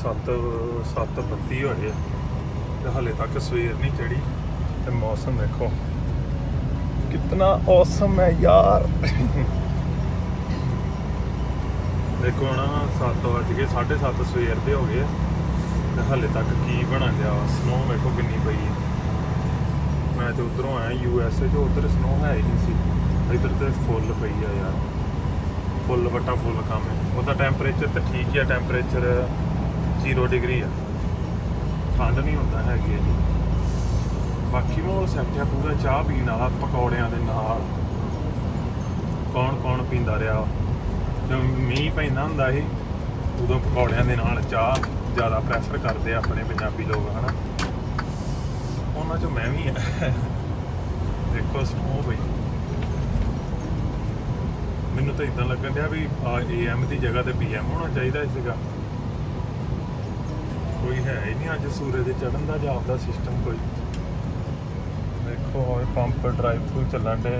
7:32 ਹੋਏ ਤੇ हले तक सवेर नहीं चढ़ी। तो मौसम देखो कितना औसम है यार। देखो ना 7 बज गए, 7:30 सवेर के हो गए तो हले तक की बना दिया। स्नो देखो कितनी पई है। मैं तो उधरों आया USA तो उधर स्नो है ही नहीं सी, इधर तो फुल पई है यार, फुल बट्टा फुल काम है। उसका टैंपरेचर तो ठीक है, टैंपरेचर 0 डिग्री है, ठंड नहीं होता है जी। बाकी माहौल सैट है पूरा। चाह पीने वाला पकौड़ियां दे नाल कौन कौन पींदा रहा। जब मींह पैंदा हुंदा ही उदों पकौड़ियां दे नाल चाह ज़्यादा प्रैफर करते अपने पंजाबी लोग, है ना। उन्हां चों मैं भी है। देखो स्नो पई, मैनूं तो इदां लगन दिया भी AM की जगह तो PM होना चाहिए सीगा। कोई है ही नहीं अज सूरज चढ़न का जापदा सिस्टम कोई। देखो पंप ड्राइव थ्रू चलन डे।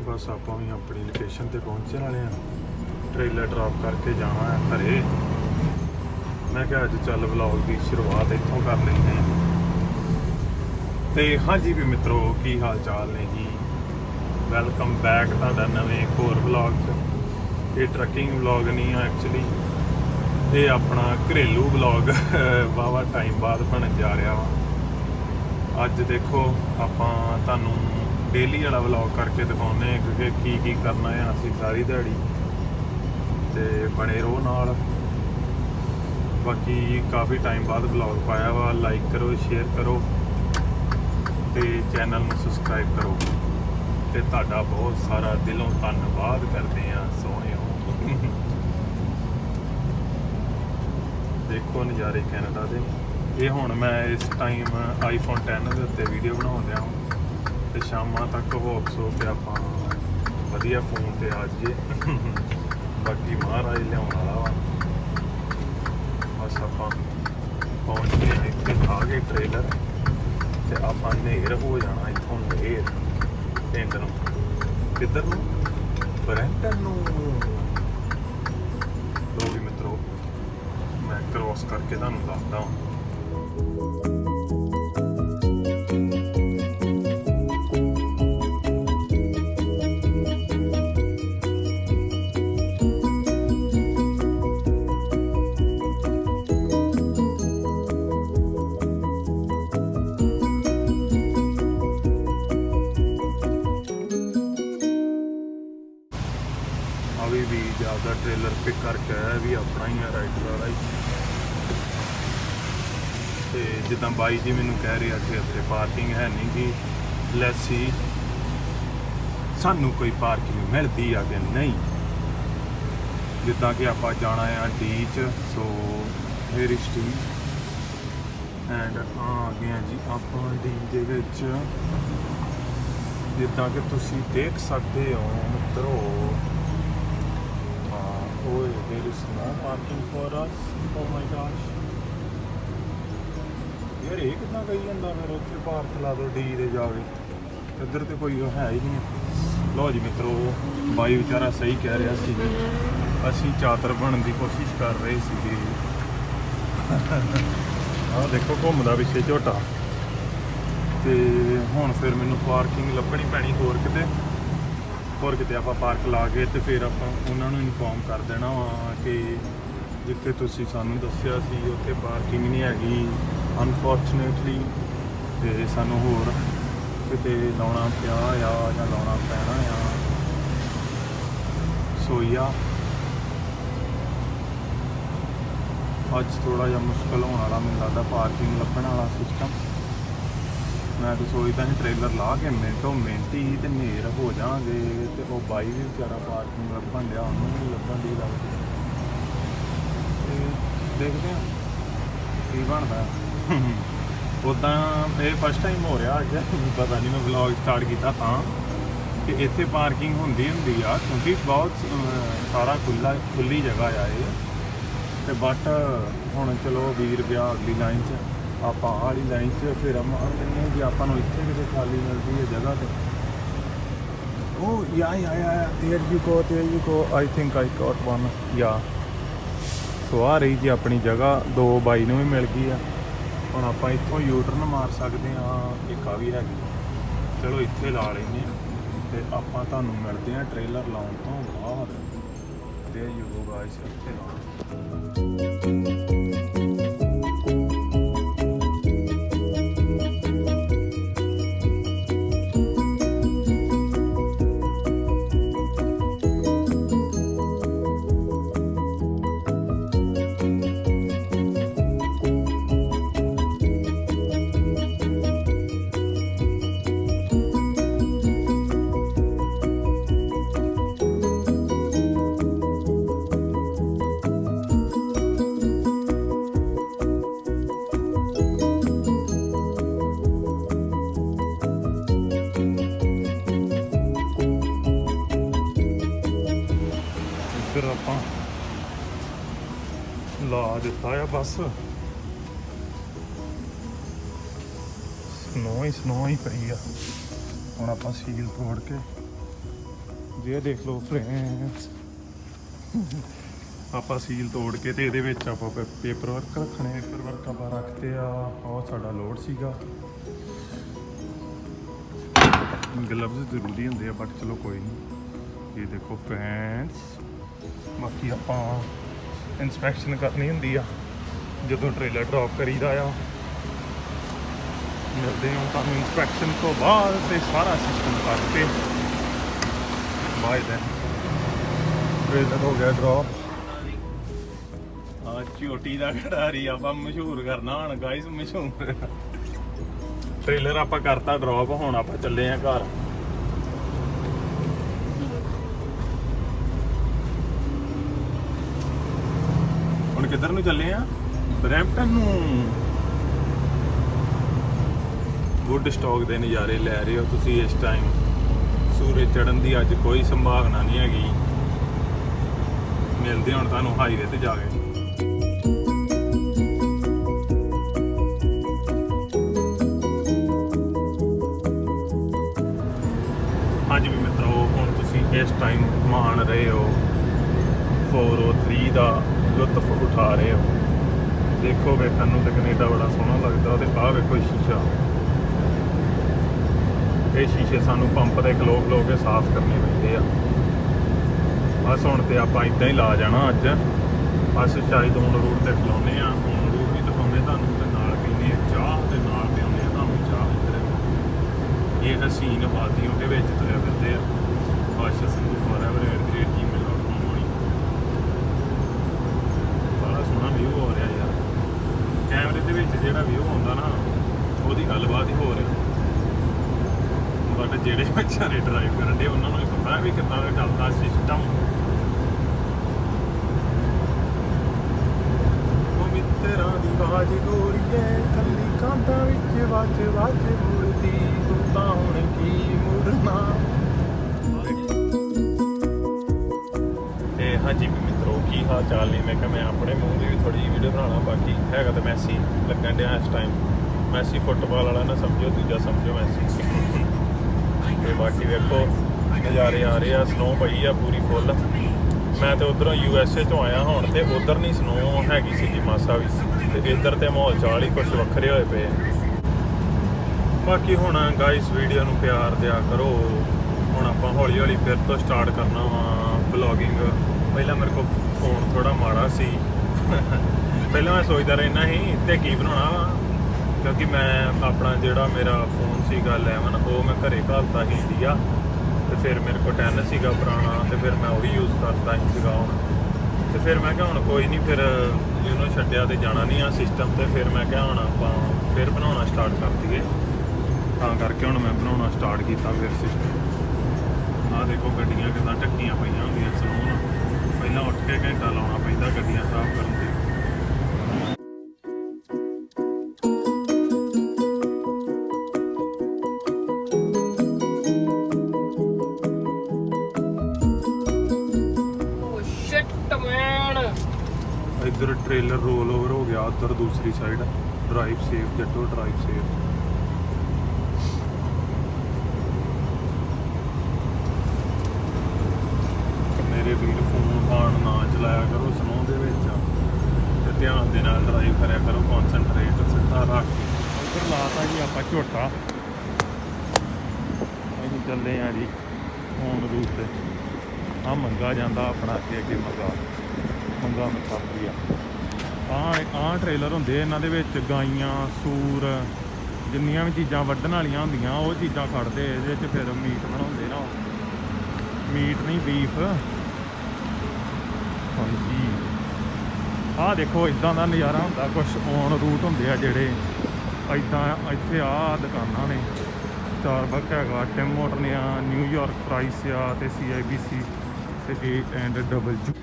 बस आप भी अपनी लोकेशन पर पहुँचने वाले हैं। ट्रेलर ड्रॉप करके जाना है घरे। मैं क्या अज चल ब्लॉग की शुरुआत इत्थों कर लेंगे। तो हाँ जी भी मित्रों, की हाल चाल ने जी। वैलकम बैक तुहाडा नवे एक होर ब्लॉग च। ये ट्रकिंग ब्लॉग नहीं है एक्चुअली, ये अपना घरेलू ब्लॉग वावा टाइम बाद बन जा रहा वा। अज देखो आपां तुहानूं डेली वाला ब्लॉग करके दिखाने क्योंकि की करना है असीं सारी दिहाड़ी। ते बने रहो नाल। बाकी काफ़ी टाइम बाद ब्लॉग पाया वा। लाइक करो, शेयर करो तो चैनल में सबसक्राइब करो। तो तुहाडा बहुत सारा दिलों धन्नवाद करते हैं सोहणिओ। देखो नज़ारे कैनेडा दे। ये हुण मैं इस टाइम iphone13 के उत्ते वीडियो बना रहा हूँ। तो शामां तक होप्स हो कि आपां वधिया फोन ते आ जाइए। बाकी महाराज लियाउण वाला वा। बस आप पहुँच गए इतने आ गए ट्रेलर तो आप नेर हो जाना इतों नेर पिंड नूं। किधर नूं? ब्रैंटन नूं। लो भी मित्रों मैं क्रॉस करके तुहानूं दसदा हां। अभी भी ज़्यादा ट्रेलर पिक करके आया भी अपना ही है, राइडर वाला ही। तो जिदा बाई जी मैनू कह रहे कि इतने पार्किंग है नहीं कि लैसी सानू कोई पार्किंग मिलती है कि नहीं। जिदा कि आप जाना है डी च, सो हेयर डी एंड आ गए जी आप डी दे विच। जिदा कि तुसी देख सकते हो मित्रों, oh there is no parking for us. Oh my gosh यार ये कितना कही जाता फिर उत्थे पार्क ला दो डी दे जाके। इधर तो कोई है ही नहीं। लो जी मित्रों बाई बेचारा सही कह रहा सी, असी चातर बनने की कोशिश कर रहे थे। आह देखो घूमदा पिछे झोटा। तो हुण फिर मैनू पार्किंग लभनी पैनी होर किते आप पार्क ला के तो फिर आप उन्होंने इनफॉर्म कर देना वा कि जिथे तुसी सानू दस्सिया सी उत्थे पार्किंग नहीं हैगी अनफॉर्चुनेटली। तो सानू होर किते लाउणा पिया या लाउणा पैना आ। सोईया अज थोड़ा जिहा मुश्किल होने वाला मैनूं लगदा पार्किंग लभण वाला सिस्टम। मैं तो सोचता ही ट्रेलर ला के मिनटों मिनट ही तो नेर हो जाएंगे। तो वह बाई भी बेचारा पार्किंग लभन दिया, उन्होंने भी लभन दी लगती। देखते हैं की बनता। उदा ये फर्स्ट टाइम हो रहा अज, पता नहीं मैं ब्लॉग स्टार्ट किया था कि इत्थे पार्किंग होंदी आ क्योंकि बहुत सारा खुली जगह आ ये। तो बट हुण चलो 20 रुपया अगली लाइन च आप वाली लाइन से फिर हम लें जी आपको इतने कितने खाली मिलती है जगह तो Oh, yeah. There you go. I think I got one. Yeah. ਸੋ ਆ ਰਹੀ ਜੀ ਆਪਣੀ ਜਗ੍ਹਾ, 2 ਬਾਈ ਨੂੰ ਵੀ ਮਿਲ ਗਈ ਆ। ਹੁਣ ਆਪਾਂ ਇੱਥੋਂ ਯੂਟਰਨ ਮਾਰ ਸਕਦੇ ਹਾਂ, ਇੱਕ ਆ ਵੀ ਹੈਗੀ। ਚਲੋ ਇੱਥੇ ਲਾ ਲੈਂਦੇ ਹਾਂ ਅਤੇ ਆਪਾਂ ਤੁਹਾਨੂੰ ਮਿਲਦੇ ਹਾਂ ਟ੍ਰੇਲਰ ਲਾਉਣ ਤੋਂ ਬਾਅਦ। ਤੇ ਯੂ ਗਾਇਸ ਇੱਥੇ ਲਾਉਣ। ਇੱਧਰ ਆਪਾਂ ਲਾ ਦਿੱਤਾ ਆ ਬਸ, ਸਨੋ ਹੀ ਪਈ ਆ। ਹੁਣ ਆਪਾਂ ਸੀਲ ਤੋੜ ਕੇ ਜੇ ਦੇਖ ਲਓ ਫਰੈਂਡਸ, ਆਪਾਂ ਸੀਲ ਤੋੜ ਕੇ ਤੇ ਇਹਦੇ ਵਿੱਚ ਆਪਾਂ ਪੇਪਰ ਵਰਕ ਰੱਖਣੇ। ਪੇਪਰ ਵਰਕ ਆਪਾਂ ਰੱਖਤੇ ਆ। ਉਹ ਸਾਡਾ ਲੋਡ ਸੀਗਾ। ਗਲਵਜ਼ ਜ਼ਰੂਰੀ ਹੁੰਦੇ ਆ ਬਟ ਚਲੋ ਕੋਈ ਨਹੀਂ। ਇਹ ਦੇਖੋ ਫਰੈਂਡਸ, ਬਾਕੀ ਆਪਾਂ ਇਨਸਪੈਕਸ਼ਨ ਕਰਨੀ ਹੁੰਦੀ ਆ ਜਦੋਂ ਟ੍ਰੇਲਰ ਡ੍ਰੌਪ ਕਰੀਦਾ ਆ। ਮਿਲਦੇ ਹਾਂ ਤੁਹਾਨੂੰ ਇਨਸਪੈਕਸ਼ਨ ਤੋਂ ਬਾਅਦ ਤੇ ਸਾਰਾ ਸਿਸਟਮ ਕਰਕੇ। Bye then. ਟ੍ਰੇਲਰ ਹੋ ਗਿਆ ਡ੍ਰੌਪ। ਆ ਚੋਟੀ ਦਾ ਖਿਡਾਰੀ ਆਪਾਂ ਮਸ਼ਹੂਰ ਕਰਨਾ ਹੁਣ ਗਾਇਸ, ਮਸ਼ਹੂਰ। ਟ੍ਰੇਲਰ ਆਪਾਂ ਕਰਤਾ ਡ੍ਰੌਪ, ਹੁਣ ਆਪਾਂ ਚੱਲੇ ਆ ਘਰ। ਹੁਣ ਕਿੱਧਰ ਨੂੰ ਚੱਲੇ ਆ? ਬਰੈਂਪਟਨ ਨੂੰ। ਵੁੱਡ ਸਟਾਕ ਦੇ ਨਜ਼ਾਰੇ ਲੈ ਰਹੇ ਹੋ ਤੁਸੀਂ ਇਸ ਟਾਈਮ। ਸੂਰਜ ਚੜ੍ਹਨ ਦੀ ਅੱਜ ਕੋਈ ਸੰਭਾਵਨਾ ਨਹੀਂ ਹੈਗੀ। ਮਿਲਦੇ ਹੁਣ ਤੁਹਾਨੂੰ ਹਾਈਵੇ ਤੇ ਜਾ ਕੇ। ਹਾਂਜੀ ਵੀ ਮਿੱਤਰੋ, ਹੁਣ ਤੁਸੀਂ ਇਸ ਟਾਈਮ ਮਾਣ ਰਹੇ ਹੋ 403 ਦਾ ਲੁਤਫ ਉਠਾ ਰਹੇ ਹੋ। ਦੇਖੋ ਵੇਖਣ ਨੂੰ ਤਾਂ ਕੈਨੇਡਾ ਬੜਾ ਸੋਹਣਾ ਲੱਗਦਾ। ਤੇ ਆਹ ਵੇਖੋ ਸ਼ੀਸ਼ਾ, ਇਹ ਸ਼ੀਸ਼ੇ ਸਾਨੂੰ ਪੰਪ ਦੇ ਖਲੋ ਕੇ ਸਾਫ਼ ਕਰਨੇ ਪੈਂਦੇ ਆ। ਬਸ ਹੁਣ ਤੇ ਆਪਾਂ ਇੱਦਾਂ ਹੀ ਲਾ ਜਾਣਾ ਅੱਜ। ਬਸ ਸ਼ਾਇਦ ਹੁਣ ਰੂਟ ਤੇ ਖਲੋਨੇ ਆ। ਹੁਣ ਰੂਟ ਵੀ ਦਿਖਾਉਂਦੇ ਤੁਹਾਨੂੰ, ਤੇ ਨਾਲ ਪੀਂਦੇ ਚਾਹ, ਤੇ ਨਾਲ ਪਿਆਉਂਦੇ ਤੁਹਾਨੂੰ ਚਾਹ। ਇੱਧਰ ਇਹ ਹਸੀਨ ਵਾਦੀਆਂ ਦੇ ਵਿੱਚ ਤੁਰੇ ਫਿਰਦੇ ਆ। ਬਾਦਸ਼ਾਹ ਸੰਧੂ ਫੋਰਐਵਰ @gmail.com ਹੋਣੀ। ਬੜਾ ਸੋਹਣਾ ਵਿਊ ਹੋ ਰਿਹਾ ਯਾਰ। ਕੈਮਰੇ ਦੇ ਵਿੱਚ ਜਿਹੜਾ ਵਿਊ ਆਉਂਦਾ ਨਾ, ਉਹਦੀ ਗੱਲਬਾਤ ਹੀ ਹੋ ਰਹੀ। ਬਟ ਜਿਹੜੇ ਬੱਚਿਆਂ ਨੇ ਡਰਾਈਵ ਕਰਨ ਦੇ ਉਹਨਾਂ ਨੂੰ ਹੀ ਪਤਾ ਵੀ ਕਿੱਦਾਂ ਦਾ ਚੱਲਦਾ ਸਿਸਟਮ। ਉਹ ਮਿੱਤਰਾਂ ਦੀ ਆਵਾਜ਼ ਗੋਰੀਏ, ਥੱਲੀ ਕਾਂਟਾਂ ਵਿੱਚ ਵੱਜ ਮੁੜਦੀ, ਤੂੰ ਤਾਂ ਹੁਣ ਕੀ ਮੁੜਨਾ। ਤੇ ਹਾਂਜੀ ਵੀ ਮਿੱਤਰੋ, ਕੀ ਹਾਲ ਚਾਲ ਨੇ? ਮੈਂ ਕਿਹਾ ਮੈਂ ਆਪਣੇ ਮੂੰਹ ਦੀ ਵੀ ਥੋੜੀ ਜਿਹੀ ਵੀਡੀਓ ਬਣਾਉਣਾ। ਬਾਕੀ ਹੈਗਾ ਤਾਂ ਮੈਸੀ ਲੱਗਣ ਡਿਆ ਇਸ ਟਾਈਮ। ਮੈਸੀ ਫੁੱਟਬਾਲ ਵਾਲਾ ਨਾ ਸਮਝੋ, ਦੂਜਾ ਸਮਝੋ ਮੈਸੀ। ਤੇ ਬਾਕੀ ਵੇਖੋ ਨਜ਼ਾਰੇ ਆ ਰਹੇ ਆ। ਸਨੋ ਪਈ ਆ ਪੂਰੀ ਫੁੱਲ। ਮੈਂ ਤੇ ਉਧਰੋਂ USA ਤੋਂ ਆਇਆ ਹੁਣ, ਤੇ ਉਧਰ ਨਹੀਂ ਸਨੋ ਹੈਗੀ ਸੀਗੀ ਮਾਸਾ ਵੀ। ਤੇ ਇੱਧਰ ਤੇ ਮਾਹੌਲ ਚਾਲ ਹੀ ਕੁਛ ਵੱਖਰੇ ਹੋਏ ਪਏ। ਬਾਕੀ ਹੁਣ ਗਾਇਸ ਵੀਡੀਓ ਨੂੰ ਪਿਆਰ ਦਿਆ ਕਰੋ। ਹੁਣ ਆਪਾਂ ਹੌਲੀ ਹੌਲੀ ਫਿਰ ਤੋਂ ਸਟਾਰਟ ਕਰਨਾ ਵਾ ਵਲੌਗਿੰਗ। ਪਹਿਲਾਂ ਮੇਰੇ ਕੋਲ ਫੋਨ ਥੋੜਾ ਮਾੜਾ ਸੀ। ਪਹਿਲਾਂ ਮੈਂ ਸੋਚਦਾ ਰਹਿਣਾ ਸੀ ਤੇ ਕੀ ਬਣਾਉਣਾ ਵਾ, ਕਿਉਂਕਿ ਮੈਂ ਆਪਣਾ ਜਿਹੜਾ ਮੇਰਾ ਫੋਨ ਸੀਗਾ 11 ਉਹ ਮੈਂ ਘਰੇ ਘਾਲਤਾ ਸੀ ਇੰਡੀਆ। ਤੇ ਫਿਰ ਮੇਰੇ ਕੋਲ 10 ਸੀਗਾ ਪੁਰਾਣਾ, ਤੇ ਫਿਰ ਮੈਂ ਉਹੀ ਯੂਜ਼ ਕਰਦਾ ਸੀਗਾ ਹੁਣ। ਤੇ ਫਿਰ ਮੈਂ ਕਿਹਾ ਹੁਣ ਕੋਈ ਨਹੀਂ, ਫਿਰ ਇਹਨੂੰ ਛੱਡਿਆ ਤੇ ਜਾਣਾ ਨਹੀਂ ਆ ਸਿਸਟਮ। ਤੇ ਫਿਰ ਮੈਂ ਕਿਹਾ ਹੁਣ ਆਪਾਂ ਫਿਰ ਬਣਾਉਣਾ ਸਟਾਰਟ ਕਰ ਦਈਏ। ਤਾਂ ਕਰਕੇ ਹੁਣ ਮੈਂ ਬਣਾਉਣਾ ਸਟਾਰਟ ਕੀਤਾ ਫਿਰ ਸਿਸਟਮ। ਆਹ ਦੇਖੋ ਗੱਡੀਆਂ ਕਿੱਦਾਂ ਢੱਕੀਆਂ ਪਈਆਂ ਹੁੰਦੀਆਂ ਸਨੋ ਨਾਲ। ਪਹਿਲਾਂ ਉੱਠ ਕੇ ਘੰਟਾ ਲਾਉਣਾ ਪੈਂਦਾ ਗੱਡੀਆਂ ਸਾਫ਼ ਕਰਨ ਤੇ। ਇੱਧਰ ਟ੍ਰੇਲਰ ਰੋਲ ਓਵਰ ਹੋ ਗਿਆ, ਉੱਧਰ ਦੂਸਰੀ ਸਾਈਡ। ਡਰਾਈਵ ਸੇਫ ਜੱਟੋ, ਡਰਾਈਵ ਸੇਫ। ਡਰਾਈਵ ਕਰਿਆ ਕਰੋ, ਕੌਨਸੈਂਟਰੇਟ ਸਿੱਧਾ ਰੱਖ ਕੇ। ਉੱਧਰ ਲਾਤਾ ਜੀ ਆਪਾਂ ਝੋਟਾ, ਅਸੀਂ ਚੱਲੇ ਆ ਜੀ ਹੁਣ ਰੂਟ ਤੇ। ਆਹ ਮੰਗਾ ਜਾਂਦਾ ਆਪਣਾ ਅੱਗੇ ਮੰਗਾ ਮਸਾਪਰੀ ਆਹ ਟ੍ਰੇਲਰ ਹੁੰਦੇ ਇਹਨਾਂ ਦੇ ਵਿੱਚ ਗਾਈਆਂ, ਸੂਰ, ਜਿੰਨੀਆਂ ਵੀ ਚੀਜ਼ਾਂ ਵੱਢਣ ਵਾਲੀਆਂ ਹੁੰਦੀਆਂ ਉਹ ਚੀਜ਼ਾਂ ਖੜਦੇ ਇਹਦੇ 'ਚ, ਫਿਰ ਮੀਟ ਬਣਾਉਂਦੇ ਨਾ, ਮੀਟ ਨਹੀਂ ਬੀਫ। ਹਾਂਜੀ ਆਹ ਦੇਖੋ ਇਦਾਂ ਦਾ ਨਜ਼ਾਰਾ ਹੁੰਦਾ, ਕੁਛ ਔਨ ਰੂਟ ਹੁੰਦੇ ਆ ਜਿਹੜੇ ਇਦਾਂ। ਇੱਥੇ ਆਹ ਦੁਕਾਨਾਂ ਨੇ, ਸਟਾਰਬਕ ਹੈਗਾ, ਟਿਮ ਹੋਟਲ ਆ, ਨਿਊਯਾਰਕ ਪ੍ਰਾਈਸ ਆ, ਤੇ CIBC ਤੇ A&W।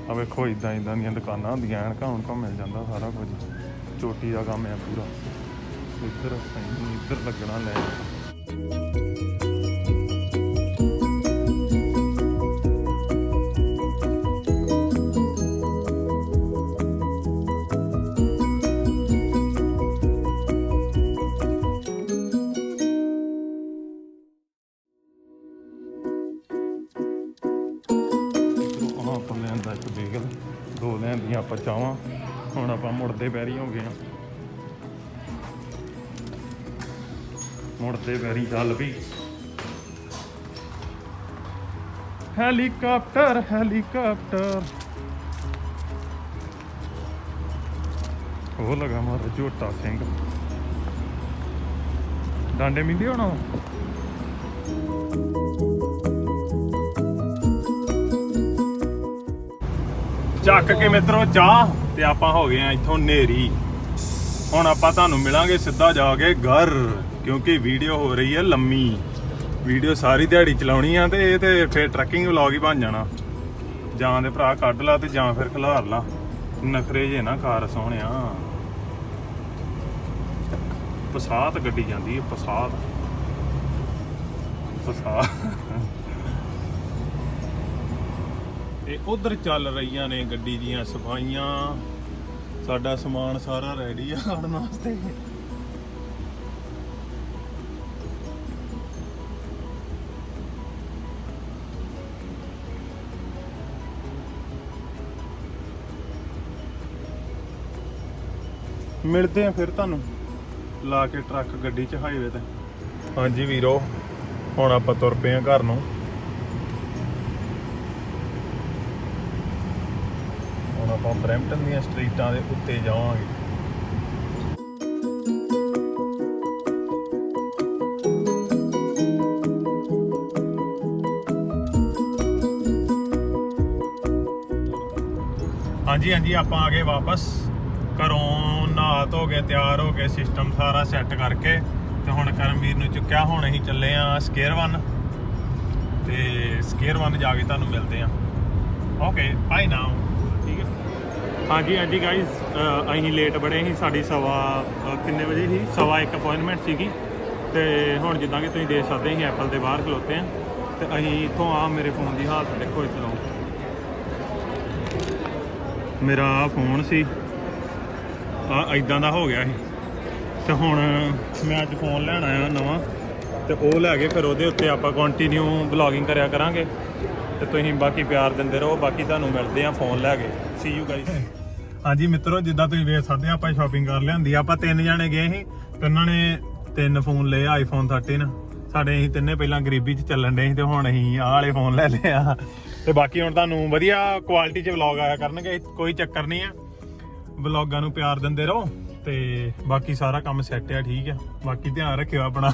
ਆ ਵੇਖੋ ਇਦਾਂ ਦੀਆਂ ਦੁਕਾਨਾਂ ਹੁੰਦੀਆਂ, ਐਨਕਾਂ ਮਿਲ ਜਾਂਦਾ ਸਾਰਾ ਕੁਝ। ਚੋਟੀ ਦਾ ਕੰਮ ਹੈ ਪੂਰਾ। ਇੱਧਰ ਲੱਗਣਾ ਲੈ। ਆਪਾਂ ਲਿਆਂਦਾ ਇੱਕ ਬੇਗਲ, 2 ਲਿਆਂਦੀਆਂ ਆਪਾਂ ਚਾਹਾਂ। ਹੁਣ ਆਪਾਂ ਮੁੜਦੇ ਪੈਰੀ ਹੋ ਗਏ ਆ, ਮੁੜਦੇ ਪੈਰੀ ਚੱਲ ਪਈ। ਹੈਲੀਕਾਪਟਰ ਉਹ ਲਗਾ ਮਾਰ ਝੋਟਾ ਸਿੰਘ। ਡਾਂਡੇ ਮਿੰਦੇ ਹੋਣਾ ਚੱਕ ਕੇ ਮਿੱਤਰੋ ਚਾਹ, ਤੇ ਆਪਾਂ ਹੋ ਗਏ ਆ ਇੱਥੋਂ ਨੇਰੀ। ਹੁਣ ਆਪਾਂ ਤੁਹਾਨੂੰ ਮਿਲਾਂਗੇ ਸਿੱਧਾ ਜਾ ਕੇ ਘਰ, ਕਿਉਂਕਿ ਵੀਡੀਓ ਹੋ ਰਹੀ ਹੈ ਲੰਮੀ। ਵੀਡੀਓ ਸਾਰੀ ਦਿਹਾੜੀ ਚਲਾਉਣੀ ਆ, ਤੇ ਇਹ ਤੇ ਫਿਰ ਟਰੱਕਿੰਗ ਵਲੌਗ ਹੀ ਬਣ ਜਾਣਾ। ਜਾਂ ਦੇ ਭਰਾ ਕੱਢ ਲਾ ਤੇ ਜਾਂ ਫਿਰ ਖਿਲਾਰ ਲਾ, ਨਖਰੇ ਜੇ ਨਾ ਕਾਰ ਸੋਹਣਿਆ। ਪਸਾਤ ਗੱਡੀ ਜਾਂਦੀ ਹੈ, ਪਸਾਤ ਤੇ ਉਧਰ ਚੱਲ ਰਹੀਆਂ ਨੇ ਗੱਡੀ ਦੀਆਂ ਸਫਾਈਆਂ। ਸਾਡਾ ਸਮਾਨ ਸਾਰਾ ਰੈਡੀ ਆ ਆਉਣ ਵਾਸਤੇ। ਮਿਲਦੇ ਆ ਫਿਰ ਤੁਹਾਨੂੰ ਲਾ ਕੇ ਟਰੱਕ ਗੱਡੀ 'ਚ ਹਾਈਵੇ ਤੇ। ਹਾਂਜੀ ਵੀਰੋ, ਹੁਣ ਆਪਾਂ ਤੁਰ ਪਏ ਆ ਘਰ ਨੂੰ। ਹੁਣ ਆਪਾਂ ਬਰੈਂਪਟਨ ਦੀਆਂ ਸਟਰੀਟਾਂ ਦੇ ਉੱਤੇ ਜਾਵਾਂਗੇ। ਹਾਂਜੀ ਆਪਾਂ ਆ ਗਏ ਵਾਪਸ ਘਰੋਂ, ਨਹਾ ਧੋ ਕੇ ਤਿਆਰ ਹੋ ਕੇ, ਸਿਸਟਮ ਸਾਰਾ ਸੈੱਟ ਕਰਕੇ, ਤੇ ਹੁਣ ਕਰਮਵੀਰ ਨੂੰ ਚੁੱਕਿਆ। ਹੁਣ ਅਸੀਂ ਚੱਲੇ ਆ ਸਕੇਅਰ 1, ਤੇ ਸਕੇਅਰ 1 ਜਾ ਕੇ ਤੁਹਾਨੂੰ ਮਿਲਦੇ ਆ। ਓਕੇ ਬਾਏ ਨਾਓ। ਠੀਕ ਹੈ। ਹਾਂਜੀ ਗਾਈਜ਼, ਅਸੀਂ ਲੇਟ ਬੜੇ ਸੀ। ਸਾਡੀ ਕਿੰਨੇ ਵਜੇ ਸੀ? 1:15 ਅਪੋਇੰਟਮੈਂਟ ਸੀਗੀ। ਤੇ ਹੁਣ ਜਿੱਦਾਂ ਕਿ ਤੁਸੀਂ ਦੇਖ ਸਕਦੇ, ਅਸੀਂ ਐਪਲ ਦੇ ਬਾਹਰ ਖਲੋਤੇ ਆ, ਤੇ ਅਸੀਂ ਇੱਥੋਂ ਆ, ਮੇਰੇ ਫੋਨ ਦੀ ਹਾਲਤ ਦੇਖੋ। ਇੱਧਰੋਂ ਮੇਰਾ ਫੋਨ ਸੀ ਇਦਾਂ ਦਾ ਹੋ ਗਿਆ ਸੀ, ਤੇ ਹੁਣ ਮੈਂ ਅੱਜ ਫੋਨ ਲੈਣ ਆਇਆ ਨਵਾਂ, ਤੇ ਉਹ ਲੈ ਕੇ ਫਿਰ ਉਹਦੇ ਉੱਤੇ ਆਪਾਂ ਕੰਟੀਨਿਊ ਵਲੌਗਿੰਗ ਕਰਿਆ ਕਰਾਂਗੇ। ਤੇ ਤੁਸੀਂ ਬਾਕੀ ਪਿਆਰ ਦਿੰਦੇ ਰਹੋ। ਬਾਕੀ ਤੁਹਾਨੂੰ ਮਿਲਦੇ ਆ ਫੋਨ ਲੈ ਕੇ। ਸੀ ਯੂ ਗਾਈਸ। ਹਾਂਜੀ ਮਿੱਤਰੋ, ਜਿੱਦਾਂ ਤੁਸੀਂ ਵੇਖ ਸਕਦੇ ਆਪਾਂ ਸ਼ਾਪਿੰਗ ਕਰ ਲਿਆਂਦੀ। ਆਪਾਂ 3 ਜਣੇ ਗਏ ਸੀ, ਤਿੰਨਾਂ ਨੇ 3 ਫੋਨ ਲਏ iphone 13। ਸਾਡੇ ਅਸੀਂ ਤਿੰਨੇ ਪਹਿਲਾਂ ਗਰੀਬੀ 'ਚ ਚੱਲਣ ਡੇ ਸੀ, ਤੇ ਹੁਣ ਅਸੀਂ ਆਹ ਵਾਲੇ ਫੋਨ ਲੈ ਲਏ ਆ। ਤੇ ਬਾਕੀ ਹੁਣ ਤੁਹਾਨੂੰ ਵਧੀਆ ਕੁਆਲਿਟੀ 'ਚ ਵਲੌਗ ਆਇਆ ਕਰਨਗੇ, ਕੋਈ ਚੱਕਰ ਨਹੀਂ ਆ। ਵਲੌਗਾਂ ਨੂੰ ਪਿਆਰ ਦਿੰਦੇ ਰਹੋ, ਤੇ ਬਾਕੀ ਸਾਰਾ ਕੰਮ ਸੈੱਟ ਆ। ਠੀਕ ਆ, ਬਾਕੀ ਧਿਆਨ ਰੱਖਿਓ ਆਪਣਾ।